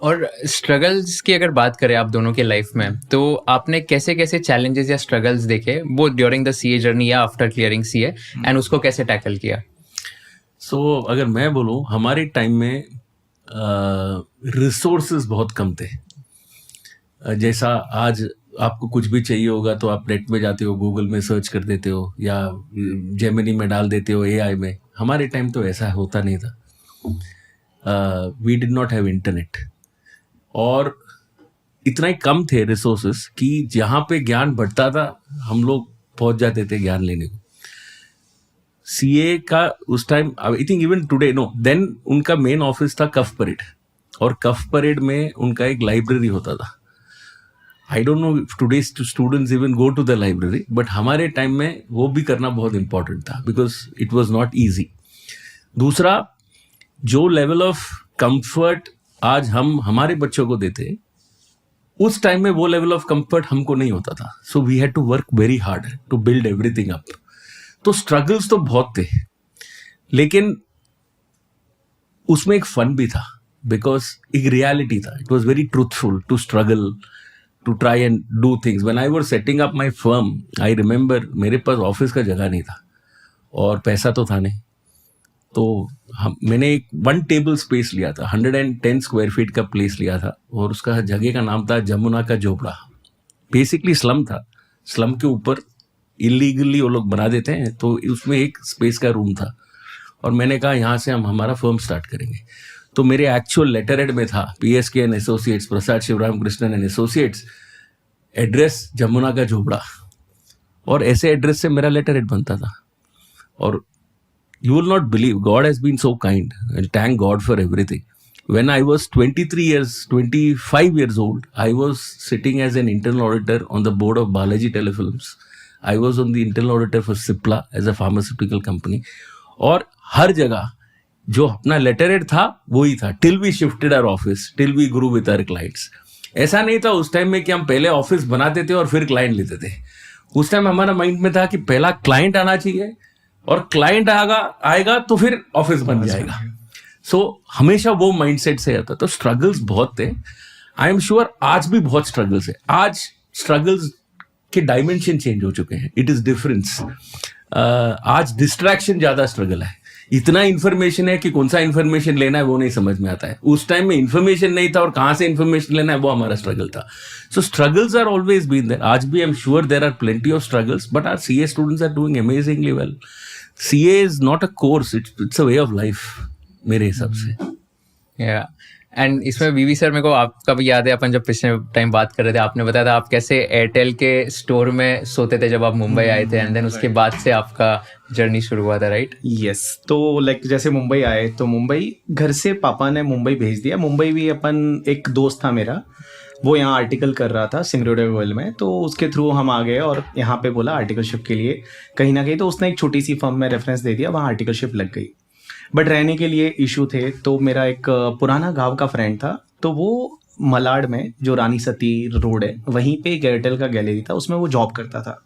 और स्ट्रगल्स की अगर बात करें आप दोनों के लाइफ में, तो आपने कैसे कैसे चैलेंजेस या स्ट्रगल्स देखे, वो ड्यूरिंग द सीए जर्नी या आफ्टर क्लियरिंग सीए, एंड उसको कैसे टैकल किया? अगर मैं बोलूँ, हमारे टाइम में रिसोर्सेज बहुत कम थे। जैसा आज आपको कुछ भी चाहिए होगा तो आप नेट में जाते हो, गूगल में सर्च कर देते हो या जेमिनी में डाल देते हो, एआई में। हमारे टाइम तो ऐसा होता नहीं था। We did not have internet, और इतना ही कम थे रिसोर्सेस कि जहाँ पे ज्ञान बढ़ता था हम लोग पहुंच जाते थे ज्ञान लेने को। सीए का उस time, I think even today, no then, उनका मेन ऑफिस था कफ परेड, और कफ परेड में उनका एक लाइब्रेरी होता था। I don't know if today students even go to the library, but हमारे टाइम में वो भी करना बहुत इंपॉर्टेंट था, because it was not easy. दूसरा, जो लेवल ऑफ कंफर्ट आज हम हमारे बच्चों को देते, उस टाइम में वो लेवल ऑफ कंफर्ट हमको नहीं होता था। So we had to work very hard to build everything up. तो स्ट्रगल्स तो बहुत थे, लेकिन उसमें एक फन भी था, बिकॉज एक रियलिटी था। It was very truthful to struggle, to try and do things. When I was setting up my firm, I remember, मेरे पास ऑफिस का जगह नहीं था और पैसा तो था नहीं, तो मैंने एक 1 टेबल स्पेस लिया था, 110 स्क्वायर फीट का प्लेस लिया था, और उसका जगह का नाम था जमुना का झोपड़ा। बेसिकली स्लम था, स्लम के ऊपर इलीगली वो लोग बना देते हैं, तो उसमें एक स्पेस का रूम था, और मैंने कहा यहाँ से हम हमारा फर्म स्टार्ट करेंगे। तो मेरे एक्चुअल लेटर हेड में था PSK and associates, Prasad Shivaram Krishnan and associates, address Jamuna का झोपड़ा, और ऐसे एड्रेस से मेरा लेटर हेड बनता था। और you will not believe, God has been so kind, and thank God for everything. When I was 25 years old, I was sitting as an internal auditor on the board of Balaji Telefilms. I was on the internal auditor for Cipla as a pharmaceutical company. और हर जगह जो अपना letter head था वही था, till we shifted our office, till we grew with our clients. ऐसा नहीं था उस टाइम में कि हम पहले ऑफिस बनाते थे और फिर क्लाइंट लेते थे। उस टाइम हमारा माइंड में था कि पहला क्लाइंट आना चाहिए, और क्लाइंट आएगा तो फिर ऑफिस बन जाएगा। सो हमेशा वो माइंडसेट से आता। तो स्ट्रगल्स बहुत थे। आई एम श्योर आज भी बहुत स्ट्रगल्स है। आज स्ट्रगल्स के डायमेंशन चेंज हो चुके हैं। It is difference. आज डिस्ट्रैक्शन ज्यादा स्ट्रगल है। इतना इंफॉर्मेशन है कि कौन सा इंफॉर्मेशन लेना है वो नहीं समझ में आता है। उस टाइम में इंफॉर्मेशन नहीं था और कहाँ से इंफॉर्मेशन लेना है वो हमारा स्ट्रगल था। So struggles are always been there. आज भी I am sure there are plenty of struggles, but our CA students are doing amazingly well. CA is not a course, it's a way of life मेरे हिसाब से। या and इसमें वीवी sir, मेरे को आपका भी याद है, अपन जब पिछले टाइम बात कर रहे थे, आपने बताया था आप कैसे एयरटेल के स्टोर में सोते थे जब आप मुंबई आए थे, एंड देन उसके बाद से आपका जर्नी शुरू हुआ था, राइट? यस। तो लाइक जैसे मुंबई आए तो मुंबई घर से पापा ने मुंबई भेज दिया। मुंबई भी अपन, एक दोस्त था मेरा, वो यहाँ आर्टिकल कर रहा था सिंगरेड ऑयल में, तो उसके थ्रू हम आ गए और यहाँ पे बोला आर्टिकलशिप के लिए कहीं ना कहीं, तो उसने एक छोटी सी फर्म में रेफरेंस दे दिया, वहाँ आर्टिकलशिप लग गई। बट रहने के लिए इशू थे, तो मेरा एक पुराना गांव का फ्रेंड था, तो वो मलाड में जो रानी सती रोड है वहीं पे एक एयरटेल का गैलरी था, उसमें वो जॉब करता था।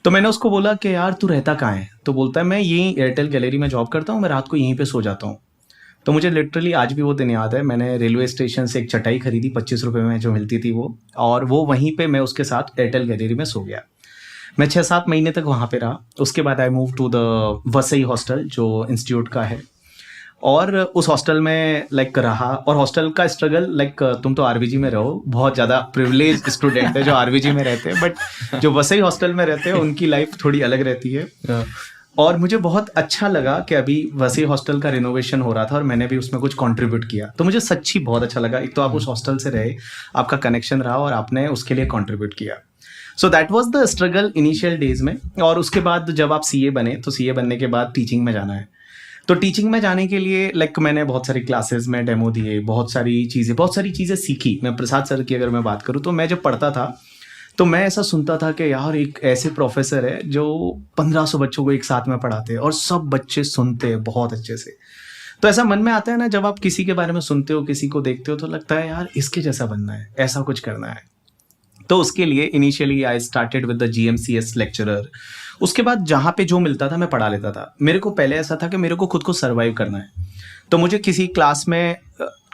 तो मैंने उसको बोला कि यार तू रहता कहाँ है? तो बोलता है मैं यहीं एयरटेल गैलरी में जॉब करता हूँ, मैं रात को यहीं पे सो जाता हूँ। तो मुझे लिटरली आज भी वो दिन याद है। मैंने रेलवे स्टेशन से एक चटाई खरीदी 25 रुपये में जो मिलती थी वो, और वो वहीं पे मैं उसके साथ एयरटेल गैलरी में सो गया। मैं 6-7 महीने तक वहाँ पे रहा। उसके बाद I move to the Vasai hostel जो इंस्टीट्यूट का है, और उस हॉस्टल में लाइक रहा। और हॉस्टल का स्ट्रगल, लाइक तुम तो आरबीजी में रहो, बहुत ज़्यादा प्रिविलेज स्टूडेंट है जो आरबीजी में रहते हैं, बट जो वसई हॉस्टल में रहते हैं उनकी लाइफ थोड़ी अलग रहती है। और मुझे बहुत अच्छा लगा कि अभी वसई हॉस्टल का रिनोवेशन हो रहा था और मैंने भी उसमें कुछ कंट्रीब्यूट किया, तो मुझे सच्ची बहुत अच्छा लगा। एक तो आप उस हॉस्टल से रहे, आपका कनेक्शन रहा और आपने उसके लिए कंट्रीब्यूट किया। So that was the struggle initial days में। और उसके बाद जब आप सीए बने, तो सीए बनने के बाद टीचिंग में जाना है। तो टीचिंग में जाने के लिए लाइक मैंने बहुत सारी क्लासेस में डेमो दिए, बहुत सारी चीज़ें सीखी। मैं प्रसाद सर की अगर मैं बात करूँ, तो मैं जब पढ़ता था तो मैं ऐसा सुनता था कि यार एक ऐसे प्रोफेसर है जो 1500 बच्चों को एक साथ में पढ़ाते हैं और सब बच्चे सुनते हैं बहुत अच्छे से। तो ऐसा मन में आता है ना, जब आप किसी के बारे में सुनते हो, किसी को देखते हो, तो लगता है यार इसके जैसा बनना है, ऐसा कुछ करना है। तो उसके लिए initially I started with the GMCS lecturer. उसके बाद जहाँ पे जो मिलता था मैं पढ़ा लेता था। मेरे को पहले ऐसा था कि मेरे को खुद को सर्वाइव करना है, तो मुझे किसी क्लास में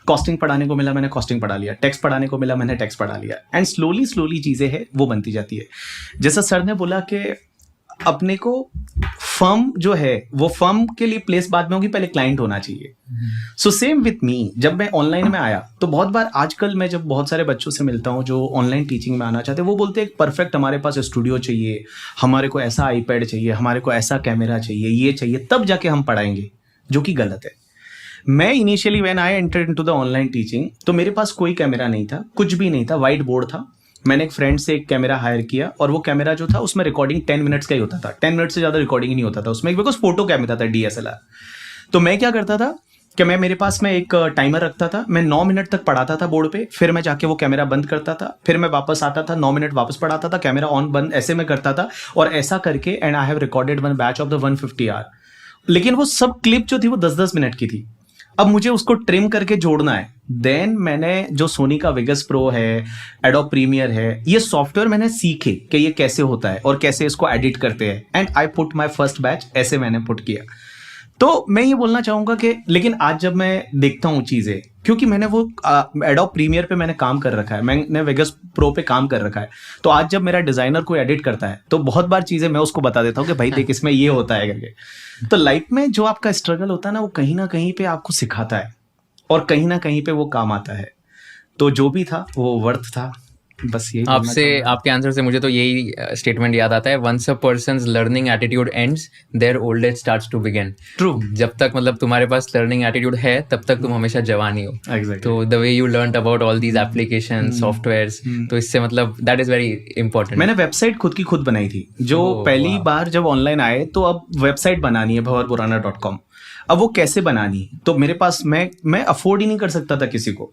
कॉस्टिंग पढ़ाने को मिला, मैंने कॉस्टिंग पढ़ा लिया, टैक्स पढ़ाने को मिला, मैंने टैक्स पढ़ा लिया, एंड स्लोली स्लोली चीज़ें हैं वो बनती जाती है। जैसा सर ने बोला कि अपने को फर्म जो है वो फर्म के लिए प्लेस बाद में होगी, पहले क्लाइंट होना चाहिए। सो सेम विथ मी, जब मैं ऑनलाइन में आया तो बहुत बार आजकल मैं जब बहुत सारे बच्चों से मिलता हूँ जो ऑनलाइन टीचिंग में आना चाहते हैं, वो बोलते हैं परफेक्ट हमारे पास स्टूडियो चाहिए, हमारे को ऐसा आईपैड चाहिए, हमारे को ऐसा कैमरा चाहिए, ये चाहिए, तब जाके हम पढ़ाएंगे, जो कि गलत है। मैं initially when I entered into the online teaching तो मेरे पास कोई कैमरा नहीं था, कुछ भी नहीं था, वाइट बोर्ड था। मैंने एक फ्रेंड से एक कैमरा हायर किया और वो कैमरा जो था उसमें रिकॉर्डिंग 10 मिनट्स का ही होता था, 10 मिनट से ज़्यादा रिकॉर्डिंग ही नहीं होता था उसमें, बिकॉज फोटो कैमरा था DSLR। तो मैं क्या करता था कि मैं मेरे पास में एक टाइमर रखता था, मैं 9 मिनट तक पढ़ाता था बोर्ड पे, फिर मैं जाके वो कैमरा बंद करता था, फिर मैं वापस आता था, 9 मिनट वापस पढ़ाता था, कैमरा ऑन बंद, ऐसे में करता था। और ऐसा करके and I have recorded one batch of the 150 hour. लेकिन वो सब क्लिप जो थी वो 10-10 मिनट की थी। अब मुझे उसको ट्रिम करके जोड़ना है। देन मैंने जो सोनी का वेगस प्रो है, एडोब प्रीमियर है, ये सॉफ्टवेयर मैंने सीखे कि ये कैसे होता है और कैसे इसको एडिट करते हैं, and I put my first batch, ऐसे मैंने पुट किया। तो मैं ये बोलना चाहूँगा कि लेकिन आज जब मैं देखता हूँ चीज़ें, क्योंकि मैंने वो एडोब प्रीमियर पे मैंने काम कर रखा है, मैंने वेगस प्रो पे काम कर रखा है, तो आज जब मेरा डिज़ाइनर कोई एडिट करता है तो बहुत बार चीज़ें मैं उसको बता देता हूँ कि भाई देख इसमें ये होता है करके। तो लाइफ में जो आपका स्ट्रगल होता है ना, वो कहीं ना कहीं पे आपको सिखाता है और कहीं ना कहीं पे वो काम आता है। तो जो भी था वो वर्थ था, बस यही बोलना आपसे चाहूंगा। आपके आंसर से मुझे तो यही स्टेटमेंट याद आता है, once a person's learning attitude ends their old age starts to begin. True, जब तक मतलब तुम्हारे पास लर्निंग एटीट्यूड है तब तक तुम हमेशा जवान ही हो। एग्जैक्टली। तो the way you learn about all these application softwares, तो इससे मतलब दैट इज वेरी इंपॉर्टेंट। मैंने वेबसाइट खुद की खुद बनाई थी, जो पहली बार जब ऑनलाइन आए तो अब वेबसाइट बनानी है bhavarpurana.com। अब वो कैसे बनानी, तो मेरे पास मैं अफोर्ड ही नहीं कर सकता था किसी को,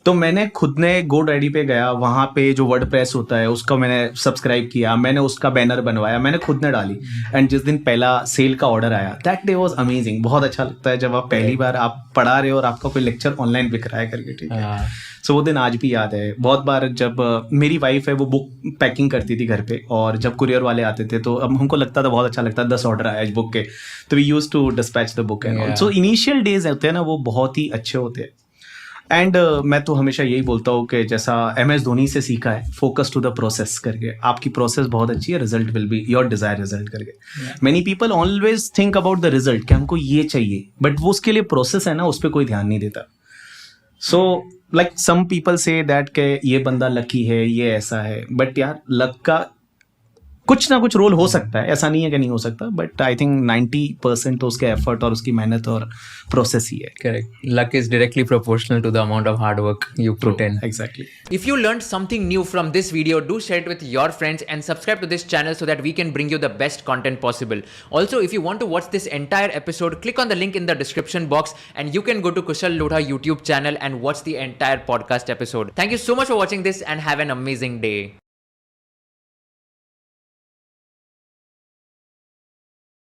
तो मैंने खुद ने GoDaddy पे गया, वहाँ पे जो वर्डप्रेस होता है उसका मैंने सब्सक्राइब किया, मैंने उसका बैनर बनवाया, मैंने खुद ने डाली, एंड जिस दिन पहला सेल का ऑर्डर आया, दैट डे वाज अमेजिंग। बहुत अच्छा लगता है जब आप पहली बार आप पढ़ा रहे हो और आपका कोई लेक्चर ऑनलाइन बिक रहा है करके, ठीक है। सो वो दिन आज भी याद है। बहुत बार जब मेरी वाइफ है वो बुक पैकिंग करती थी घर पे, और जब कुरियर वाले आते थे तो अब हमको लगता था बहुत अच्छा लगता है, 10 ऑर्डर आया इस बुक के, तो we used to dispatch the book and all. So initial days होते हैं ना, वो बहुत ही अच्छे होते हैं। एंड मैं तो हमेशा यही बोलता हूँ कि जैसा MS धोनी से सीखा है, फोकस टू द प्रोसेस करके, आपकी प्रोसेस बहुत अच्छी है, result will be your desire result करके। Many people always think about the result कि हमको ये चाहिए, बट वो उसके लिए प्रोसेस है ना, उस पर कोई ध्यान नहीं देता। So like some people say that के ये बंदा लकी है, ये ऐसा है, बट यार लक का कुछ ना कुछ रोल हो सकता है, ऐसा नहीं है कि नहीं हो सकता, बट आई थिंक 90% तो उसके एफर्ट और उसकी मेहनत और प्रोसेस ही है। Correct. Luck is directly proportional to the amount of hard work you put in. Exactly. If you learned something new from this video, do share it with your friends and subscribe to this channel so that we can bring you the best content possible. Also, if you want to watch this entire episode, click on the link in the description box and you can go to Kushal Lodha YouTube channel and watch the entire podcast episode. Thank you so much for watching this and have an amazing day.